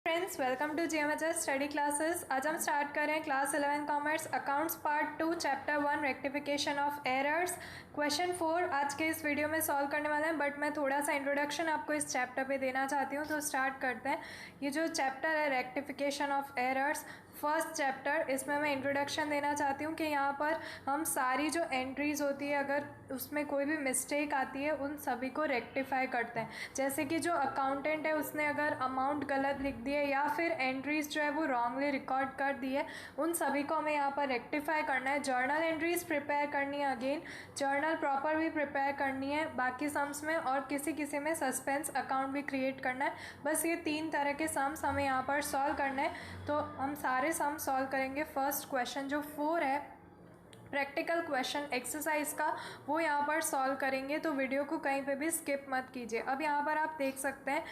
Friends, welcome to GMHS study classes. आज हम start कर रहे हैं class 11 commerce accounts part 2 chapter 1 rectification of errors. Question 4 आज के इस वीडियो में सॉल्व करने वाले हैं, बट मैं थोड़ा सा इंट्रोडक्शन आपको इस चैप्टर पे देना चाहती हूँ। तो स्टार्ट करते हैं। ये जो चैप्टर है rectification of errors, first chapter, इसमें मैं इंट्रोडक्शन देना चाहती हूँ कि यहाँ पर हम सारी जो एंट्रीज़ होती है, अगर उसमें कोई भी मिस्टेक आती है, उन सभी को रेक्टिफाई करते हैं। जैसे कि जो अकाउंटेंट है उसने अगर अमाउंट गलत लिख दी है या फिर एंट्रीज़ जो है वो रॉन्गली रिकॉर्ड कर दी है, उन सभी को हमें यहाँ पर रेक्टिफाई करना है। जर्नल एंट्रीज़ प्रिपेयर करनी है, अगेन जर्नल प्रॉपर भी प्रिपेयर करनी है बाकी सम्स में, और किसी किसी में सस्पेंस अकाउंट भी क्रिएट करना है। बस ये 3 तरह के सम्स हमें यहाँ पर सॉल्व करना है। तो हम सारे सम सॉल्व करेंगे। फर्स्ट क्वेश्चन जो 4 है प्रैक्टिकल क्वेश्चन एक्सरसाइज का, वो यहाँ पर सॉल्व करेंगे। तो वीडियो को कहीं पे भी स्किप मत कीजिए। अब यहाँ पर आप देख सकते हैं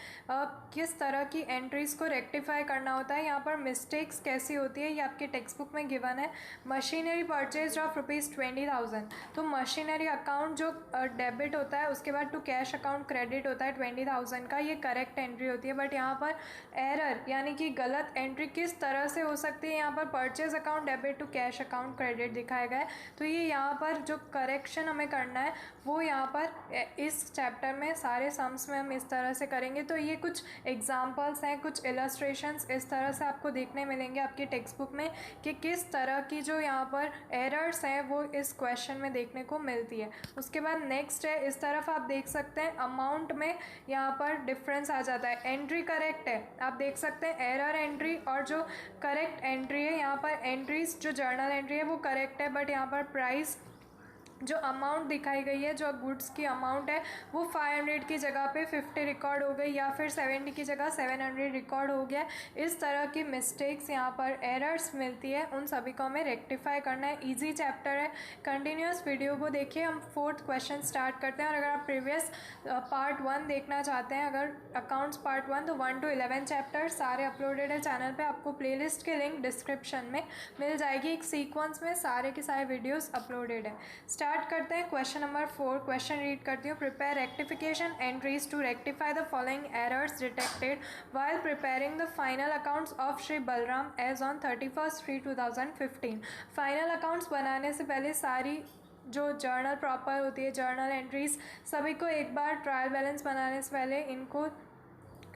किस तरह की एंट्रीज़ को रेक्टिफाई करना होता है। यहाँ पर मिस्टेक्स कैसी होती है ये आपके टेक्स्ट बुक में गिवन है। मशीनरी परचेज ऑफ ₹20,000, तो मशीनरी अकाउंट जो डेबिट होता है, उसके बाद टू कैश अकाउंट क्रेडिट होता है 20,000 का, ये करेक्ट एंट्री होती है। बट यहाँ पर एरर यानी कि गलत एंट्री किस तरह से हो सकती है, यहाँ पर purchase account debit to cash account credit दिखाया गया है। तो ये यहाँ पर जो करेक्शन हमें करना है वो यहाँ पर इस चैप्टर में सारे सम्स में हम इस तरह से करेंगे। तो ये कुछ एग्जांपल्स हैं, कुछ इलस्ट्रेशंस इस तरह से आपको देखने मिलेंगे आपकी टेक्स्ट बुक में कि किस तरह की जो यहाँ पर एरर्स हैं वो इस क्वेश्चन में देखने को मिलती है। उसके बाद नेक्स्ट है, इस तरफ आप देख सकते हैं अमाउंट में यहाँ पर डिफरेंस आ जाता है। एंट्री करेक्ट है, आप देख सकते हैं एरर एंट्री और जो करेक्ट एंट्री है, यहाँ पर एंट्रीज जो जर्नल एंट्री है वो करेक्ट है, बट यहाँ पर प्राइस जो अमाउंट दिखाई गई है, जो गुड्स की अमाउंट है, वो 500 की जगह पे 50 रिकॉर्ड हो गई, या फिर 70 की जगह 700 रिकॉर्ड हो गया। इस तरह की मिस्टेक्स यहाँ पर एरर्स मिलती है, उन सभी को हमें रेक्टिफाई करना है। इजी चैप्टर है, कंटिन्यूस वीडियो को देखिए। हम 4th क्वेश्चन स्टार्ट करते हैं। और अगर आप प्रीवियस पार्ट 1 देखना चाहते हैं, अगर अकाउंट्स पार्ट 1, तो 1 to 11 चैप्टर सारे अपलोडेड है चैनल पर। आपको प्ले लिस्ट के लिंक डिस्क्रिप्शन में मिल जाएगी। एक सीक्वेंस में सारे के सारे वीडियोज़ अपलोडेड है। स्टार्ट करते हैं। क्वेश्चन नंबर 4, क्वेश्चन रीड करती हूँ। Prepare rectification entries to rectify the following errors detected while preparing the final accounts of Shri Balram as on 31/3/2015। Final accounts बनाने से पहले सारी जो जर्नल प्रॉपर होती है, जर्नल एंट्रीज, सभी को एक बार ट्रायल बैलेंस बनाने से पहले इनको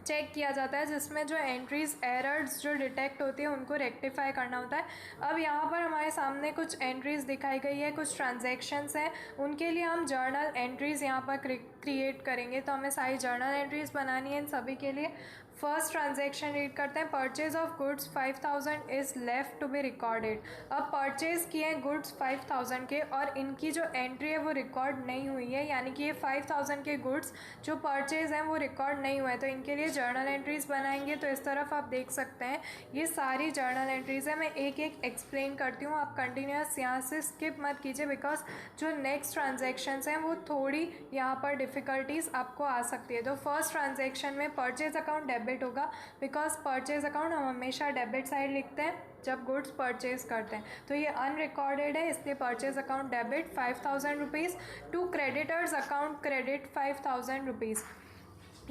चेक किया जाता है, जिसमें जो एंट्रीज एरर्स जो डिटेक्ट होती है उनको रेक्टिफाई करना होता है। अब यहाँ पर हमारे सामने कुछ एंट्रीज दिखाई गई है, कुछ ट्रांजैक्शंस हैं, उनके लिए हम जर्नल एंट्रीज यहाँ पर क्रिएट करेंगे। तो हमें सारी जर्नल एंट्रीज बनानी है इन सभी के लिए। फर्स्ट ट्रांजैक्शन रीड करते हैं। Purchase of goods 5,000 is left to be recorded. अब परचेज किए हैं गुड्स 5,000 के, और इनकी जो एंट्री है वो रिकॉर्ड नहीं हुई है, यानी कि ये 5,000 के गुड्स जो परचेज हैं वो रिकॉर्ड नहीं हुए हैं। तो इनके लिए जर्नल एंट्रीज बनाएंगे। तो इस तरफ आप देख सकते हैं ये सारी जर्नल एंट्रीज है। मैं एक एक एक्सप्लेन करती हूँ, आप कंटिन्यूस यहाँ से स्किप मत कीजिए, बिकॉज जो नेक्स्ट ट्रांजैक्शंस हैं वो थोड़ी यहाँ पर डिफ़िकल्टीज आपको आ सकती है। तो फर्स्ट ट्रांजैक्शन में परचेज अकाउंट डेबिट होगा, बिकॉज परचेज अकाउंट हम हमेशा डेबिट साइड लिखते हैं जब गुड्स परचेज करते हैं। तो ये अनरिकॉर्डेड है, इसलिए purchase account debit 5,000 rupees to creditors account credit 5,000 rupees.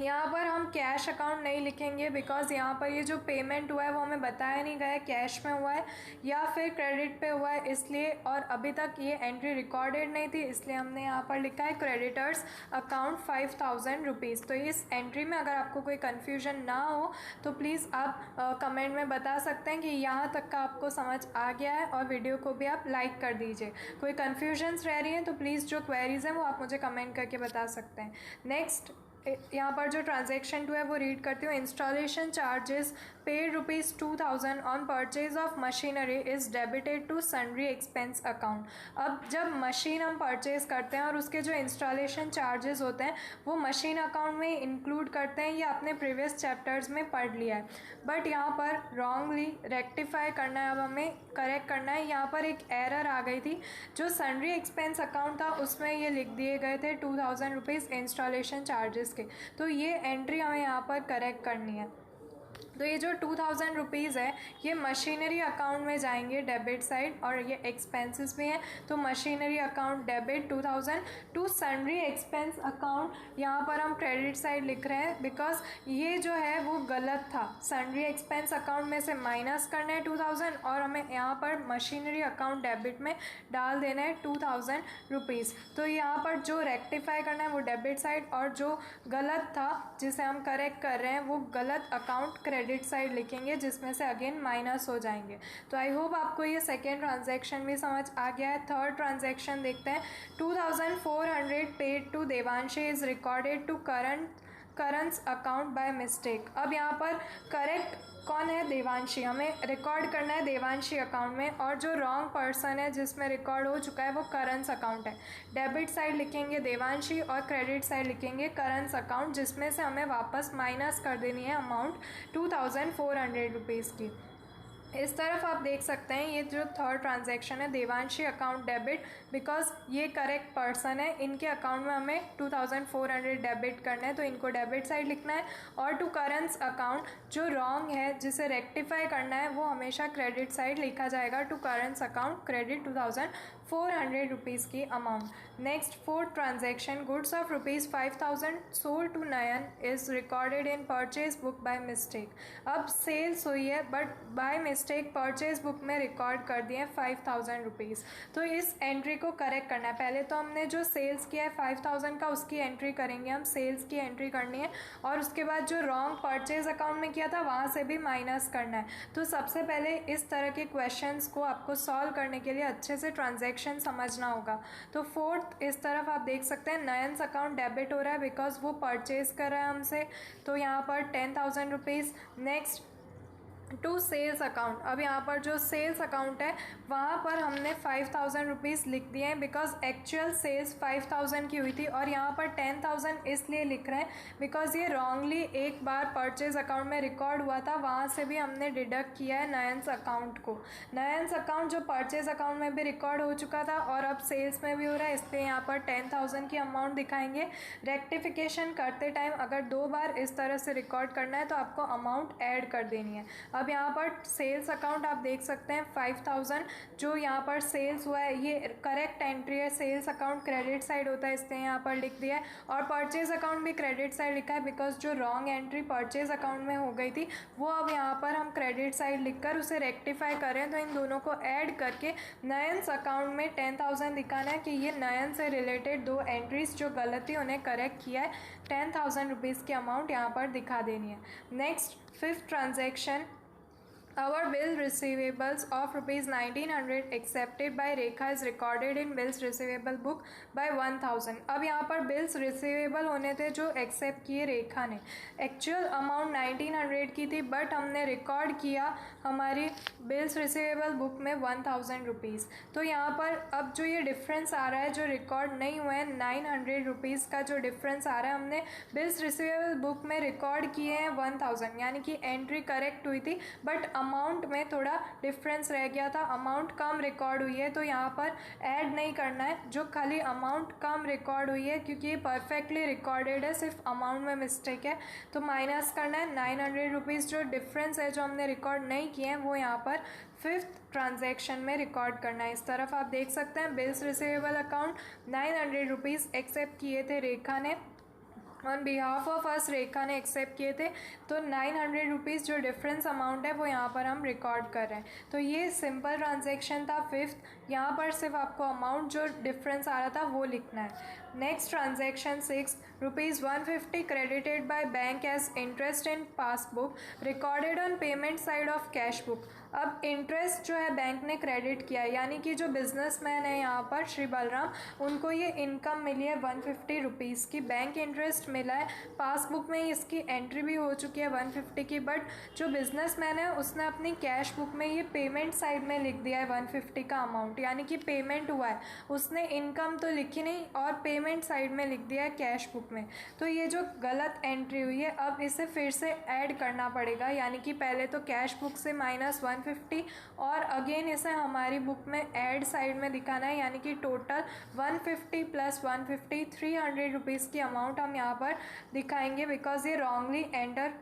यहाँ पर हम कैश अकाउंट नहीं लिखेंगे, बिकॉज यहाँ पर ये जो पेमेंट हुआ है वो हमें बताया नहीं गया कैश में हुआ है या फिर क्रेडिट पे हुआ है, इसलिए, और अभी तक ये एंट्री रिकॉर्डेड नहीं थी, इसलिए हमने यहाँ पर लिखा है क्रेडिटर्स अकाउंट 5,000 रुपीज़। तो इस एंट्री में अगर आपको कोई कन्फ्यूजन ना हो तो प्लीज़ आप कमेंट में बता सकते हैं कि यहाँ तक का आपको समझ आ गया है, और वीडियो को भी आप लाइक कर दीजिए। कोई कन्फ्यूजन्स रह रही हैं तो प्लीज़ जो क्वेरीज हैं वो आप मुझे कमेंट करके बता सकते हैं। नेक्स्ट यहाँ पर जो ट्रांजैक्शन 2 है वो रीड करती हूँ। Installation charges paid ₹2,000 on purchase of machinery is debited to sundry expense account. अब जब मशीन हम परचेज करते हैं और उसके जो इंस्टॉलेशन चार्जेस होते हैं वो मशीन अकाउंट में इंक्लूड करते हैं, ये आपने प्रीवियस चैप्टर्स में पढ़ लिया है, बट यहाँ पर रॉन्गली रेक्टिफाई करना है। अब हमें करेक्ट करना है। यहाँ पर एक एरर आ गई थी, जो सन्ड्री एक्सपेंस अकाउंट था उसमें ये लिख दिए गए थे 2,000 रुपीज़ इंस्टॉलेशन चार्जेस के। तो ये एंट्री हमें यहाँ पर करेक्ट करनी है। तो ये जो 2000 रुपीज़ है ये मशीनरी अकाउंट में जाएंगे डेबिट साइड, और ये एक्सपेंसेस भी हैं तो machinery account debit 2000 to sundry expense account, यहाँ पर हम क्रेडिट साइड लिख रहे हैं बिकॉज ये जो है वो गलत था। सन्ड्री एक्सपेंस अकाउंट में से माइनस करना है 2000 और हमें यहाँ पर मशीनरी अकाउंट डेबिट में डाल देना है 2000 रुपीज़। तो यहाँ पर जो रेक्टिफाई करना है वो डेबिट साइड, और जो गलत था जिसे हम करेक्ट कर रहे हैं वो गलत अकाउंट क्रेडिट साइड लिखेंगे, जिसमें से अगेन माइनस हो जाएंगे। तो आई होप आपको ये सेकेंड ट्रांजैक्शन भी समझ आ गया है। थर्ड ट्रांजैक्शन देखते हैं। 2400 paid to Devanshi is recorded to करंस account by mistake. अब यहाँ पर करेक्ट कौन है? देवांशी। हमें रिकॉर्ड करना है देवांशी अकाउंट में, और जो रॉन्ग पर्सन है जिसमें रिकॉर्ड हो चुका है वो करंस अकाउंट है। डेबिट साइड लिखेंगे देवांशी और क्रेडिट साइड लिखेंगे करंस अकाउंट, जिसमें से हमें वापस माइनस कर देनी है अमाउंट 2400 रुपीज़ की। इस तरफ आप देख सकते हैं ये जो थर्ड ट्रांजैक्शन है देवांशी अकाउंट डेबिट, बिकॉज ये करेक्ट पर्सन है, इनके अकाउंट में हमें 2400 डेबिट करना है तो इनको डेबिट साइड लिखना है। और टू करंस अकाउंट जो रॉन्ग है जिसे रेक्टिफाई करना है वो हमेशा क्रेडिट साइड लिखा जाएगा। टू करंस अकाउंट क्रेडिट 2400 रुपीज़ की amount. Next fourth transaction goods of ₹5000 sold to Nayan is recorded in purchase book by mistake. अब सेल्स हुई है but by mistake purchase book में रिकॉर्ड कर दिए 5000 रुपीज़। तो इस एंट्री को करेक्ट करना है। पहले तो हमने जो सेल्स किया है 5000 का उसकी एंट्री करेंगे, हम सेल्स की एंट्री करनी है, और उसके बाद जो रॉन्ग परचेज अकाउंट में किया था वहाँ से भी माइनस करना है। तो सबसे पहले इस तरह के क्वेश्चंस को आपको सॉल्व करने के लिए अच्छे से ट्रांजैक्शन समझना होगा। तो फोर्थ इस तरफ आप देख सकते हैं नयन्स अकाउंट डेबिट हो रहा है बिकॉज वो परचेज कर रहा है हमसे, तो यहाँ पर 10,000 rupees. Next to sales account. अब यहाँ पर जो सेल्स अकाउंट है वहाँ पर हमने 5000 रुपीज़ लिख दिए हैं बिकॉज एक्चुअल सेल्स 5000 की हुई थी, और यहाँ पर 10,000 इसलिए लिख रहे हैं बिकॉज ये रॉन्गली एक बार परचेज अकाउंट में रिकॉर्ड हुआ था, वहाँ से भी हमने डिडक्ट किया है नयन्स अकाउंट को। नयन्स अकाउंट जो परचेज अकाउंट में भी रिकॉर्ड हो चुका था और अब सेल्स में भी हो रहा है, इसलिए यहाँ पर 10,000 की अमाउंट दिखाएंगे। रेक्टिफिकेशन करते टाइम अगर 2 बार इस तरह से रिकॉर्ड करना है तो आपको अमाउंट ऐड कर देनी है। अब यहाँ पर सेल्स अकाउंट आप देख सकते हैं 5000 जो यहाँ पर सेल्स हुआ है ये करेक्ट एंट्री है। सेल्स अकाउंट क्रेडिट साइड होता है इसलिए यहाँ पर लिख दिया है, और परचेज अकाउंट भी क्रेडिट साइड लिखा है बिकॉज जो रॉन्ग एंट्री परचेज अकाउंट में हो गई थी वो अब यहाँ पर हम क्रेडिट साइड लिखकर उसे रेक्टिफाई करें। तो इन दोनों को ऐड करके नयन्स अकाउंट में 10,000 दिखाना है कि ये नयन से रिलेटेड 2 एंट्रीज जो गलत थी उन्हें करेक्ट किया है। 10,000 रुपीज़ की अमाउंट यहाँ पर दिखा देनी है। Next fifth transaction Our bill receivables of ₹1900 accepted by Rekha is recorded in bills receivable book by 1000। अब यहाँ पर बिल्स रिसीवेबल होने थे जो एक्सेप्ट किए रेखा ने। एक्चुअल अमाउंट 1900 की थी बट हमने रिकॉर्ड किया हमारी बिल्स रिसीवेबल बुक में 1000 रुपीज़। तो यहाँ पर अब जो ये डिफरेंस आ रहा है जो रिकॉर्ड नहीं हुआ है 900 रुपीज़ का जो डिफरेंस आ रहा है, हमने बिल्स रिसीवेबल बुक में रिकॉर्ड किए हैं 1000, यानी कि एंट्री करेक्ट हुई थी बट अमाउंट में थोड़ा डिफरेंस रह गया था, अमाउंट कम रिकॉर्ड हुई है। तो यहाँ पर ऐड नहीं करना है, जो खाली अमाउंट कम रिकॉर्ड हुई है क्योंकि ये परफेक्टली रिकॉर्डेड है, सिर्फ अमाउंट में मिस्टेक है तो माइनस करना है। 900 रुपीज़ जो डिफरेंस है जो हमने रिकॉर्ड नहीं किए हैं वो यहाँ पर फिफ्थ ट्रांजैक्शन में रिकॉर्ड करना है। इस तरफ आप देख सकते हैं bills receivable account 900 rupees accept किए थे रेखा ने, on behalf of us Rekha ने एक्सेप्ट किए थे। तो 900 रुपीज़ जो डिफरेंस अमाउंट है वो यहाँ पर हम रिकॉर्ड कर रहे हैं। तो ये सिंपल ट्रांजैक्शन था फिफ्थ। यहाँ पर सिर्फ आपको अमाउंट जो डिफरेंस आ रहा था वो लिखना है। Next transaction 6 ₹150 credited by bank as interest in passbook recorded on payment side of cash book. अब इंटरेस्ट जो है बैंक ने क्रेडिट किया है, यानी कि जो बिजनेसमैन है यहाँ पर श्री बलराम, उनको ये इनकम मिली है 150 रुपीज़ की, बैंक इंटरेस्ट मिला है। पासबुक में इसकी एंट्री भी हो चुकी है 150 की, बट जो बिजनेसमैन है उसने अपनी कैश बुक में ये पेमेंट साइड में लिख दिया है 150 का अमाउंट, यानी कि पेमेंट हुआ है। उसने इनकम तो लिखी नहीं और पेमेंट साइड में लिख दिया है कैश बुक में। तो ये जो गलत एंट्री हुई है अब इसे फिर से ऐड करना पड़ेगा, यानी कि पहले तो कैश बुक से माइनस 150 और अगेन इसे हमारी बुक में ऐड साइड में दिखाना है, यानी कि टोटल 150 प्लस 150 300 रुपीज़ की अमाउंट हम यहाँ पर दिखाएंगे बिकॉज ये रॉन्गली एंटर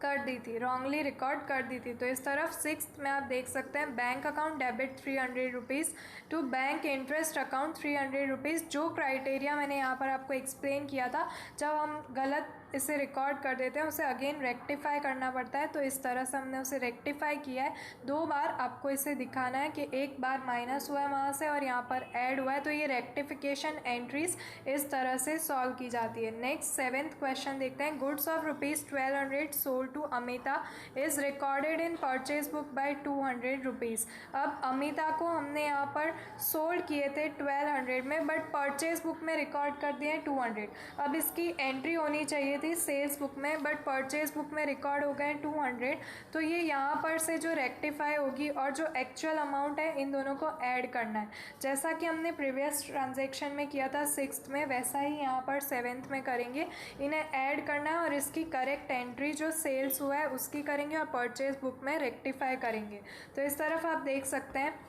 कर दी थी, रॉन्गली रिकॉर्ड कर दी थी। तो इस तरफ सिक्स्थ में आप देख सकते हैं bank account debit 300 rupees to bank interest account 300 rupees. जो क्राइटेरिया मैंने यहाँ पर आपको एक्सप्लेन किया था, जब हम गलत इसे रिकॉर्ड कर देते हैं उसे अगेन रेक्टिफाई करना पड़ता है। तो इस तरह से हमने उसे रेक्टिफाई किया है। 2 बार आपको इसे दिखाना है कि एक बार माइनस हुआ है वहाँ से और यहाँ पर ऐड हुआ है। तो ये रेक्टिफिकेशन एंट्रीज इस तरह से सॉल्व की जाती है। नेक्स्ट 7th क्वेश्चन देखते हैं। Goods of ₹1200 sold to Amita is recorded in purchase book by 200 rupees. अब अमिता को हमने यहाँ पर सोल्ड किए थे 1200 में, बट परचेज बुक में रिकॉर्ड कर दिए 200। अब इसकी एंट्री होनी चाहिए थी सेल्स बुक में, बट परचेज बुक में रिकॉर्ड हो गए 200। तो ये यहाँ पर से जो रेक्टिफाई होगी और जो एक्चुअल अमाउंट है इन दोनों को ऐड करना है। जैसा कि हमने प्रीवियस ट्रांजैक्शन में किया था 6th में, वैसा ही यहाँ पर 7th में करेंगे। इन्हें ऐड करना है और इसकी करेक्ट एंट्री जो सेल्स हुआ है उसकी करेंगे और परचेज बुक में रेक्टिफाई करेंगे। तो इस तरफ आप देख सकते हैं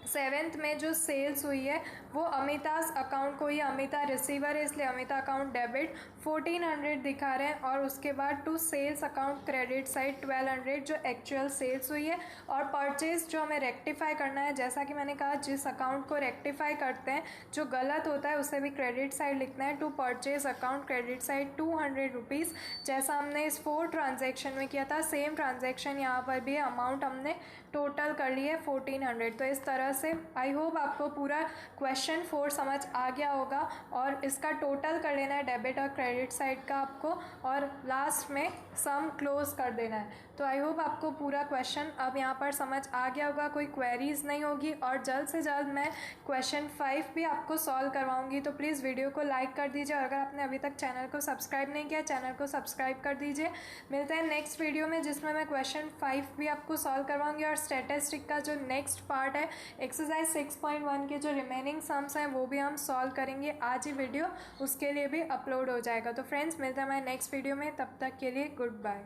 7th में जो सेल्स हुई है वो अमिता's अकाउंट को, ये अमिता रिसीवर है इसलिए अमिता अकाउंट डेबिट 1400 दिखा रहे हैं, और उसके बाद to sales account credit side 1200 जो एक्चुअल सेल्स हुई है। और परचेज जो हमें रेक्टिफाई करना है, जैसा कि मैंने कहा जिस अकाउंट को रेक्टिफाई करते हैं जो गलत होता है उसे भी क्रेडिट साइड लिखना है। To purchase account credit side 200 rupees, जैसा हमने इस 4 ट्रांजेक्शन में किया था सेम ट्रांजेक्शन यहाँ पर भी अमाउंट हमने टोटल कर ली है 1400। तो इस तरह से आई होप आपको पूरा क्वेश्चन 4 समझ आ गया होगा, और इसका टोटल कर लेना है डेबिट और क्रेडिट साइड का आपको, और लास्ट में सम क्लोज कर देना है। तो आई होप आपको पूरा क्वेश्चन अब यहाँ पर समझ आ गया होगा, कोई क्वेरीज नहीं होगी, और जल्द से जल्द मैं क्वेश्चन 5 भी आपको सॉल्व करवाऊंगी। तो प्लीज़ वीडियो को लाइक कर दीजिए, और अगर आपने अभी तक चैनल को सब्सक्राइब नहीं किया चैनल को सब्सक्राइब कर दीजिए। मिलते हैं नेक्स्ट वीडियो में जिसमें मैं क्वेश्चन 5 भी आपको सॉल्व करवाऊंगी, और स्टैटिस्टिक का जो नेक्स्ट पार्ट है एक्सरसाइज 6.1 के जो रिमेनिंग सम्स हैं वो भी हम सॉल्व करेंगे। आज ही वीडियो उसके लिए भी अपलोड हो जाएगा। तो फ्रेंड्स मिलते हैं हमारे नेक्स्ट वीडियो में, तब तक के लिए गुड बाय।